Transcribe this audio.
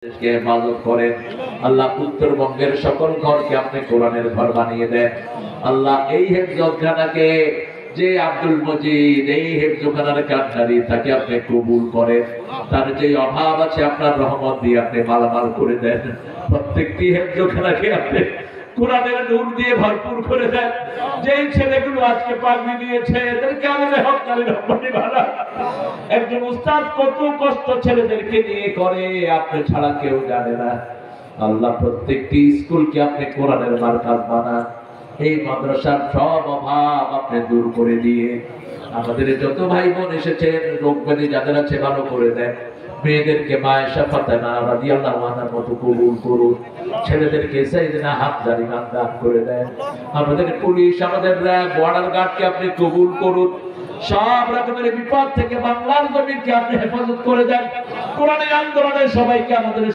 দেশকে হেফাজত করেন আল্লাহ। উত্তরবঙ্গের সকল ঘরকে আপনি কোরআনের ঘর বানিয়ে দেন আল্লাহ। এই হেফজখানাকে যে আব্দুল মজিদ এই হেফজখানার কান্ডারি তাকে আপনি কবুল করেন। তার যে অভাব আছে আপনার রহমত দিয়ে আপনি মালামাল করে দেন। প্রত্যেকটি হেফজখানাকে আপনি কোরআনের নূর দিয়ে ভরপুর করে দেন। যেই ছেলেগুলো আজকে পাগড়ি নিয়েছে এদেরকে আমাদের হকারি রহমানি বানান। একজন উস্তাদ কত কষ্ট ছেলেদেরকে নিয়ে করে আপনি ছাড়া কেউ জানে না আল্লাহ। প্রত্যেকটি স্কুলকে আপনি কোরআনের মার্কাজ বানান। এই মাদ্রাসার সব অভাব আপনি দূর করে দিয়ে আমাদের যত ভাই বোন এসেছেন রোগ ব্যাধি যাদের আছে ভালো করে দেন। মেয়েদেরকে মায়েশা ফাতেমা রাদিয়াল্লাহু আনহার মতো কবুল করুন। ছেলেদেরকে সাইয়েদনা হামজা ইমাম দান করে দেন। আমাদের পুলিশ আমাদের র্যাব বর্ডার গার্ডকে আপনি কবুল করুন। সব রকমের বিপদ থেকে বাংলার জমিনকে আপনি হেফাজত করে দেন। কোরআনের আন্দোলনের সবাইকে আমাদের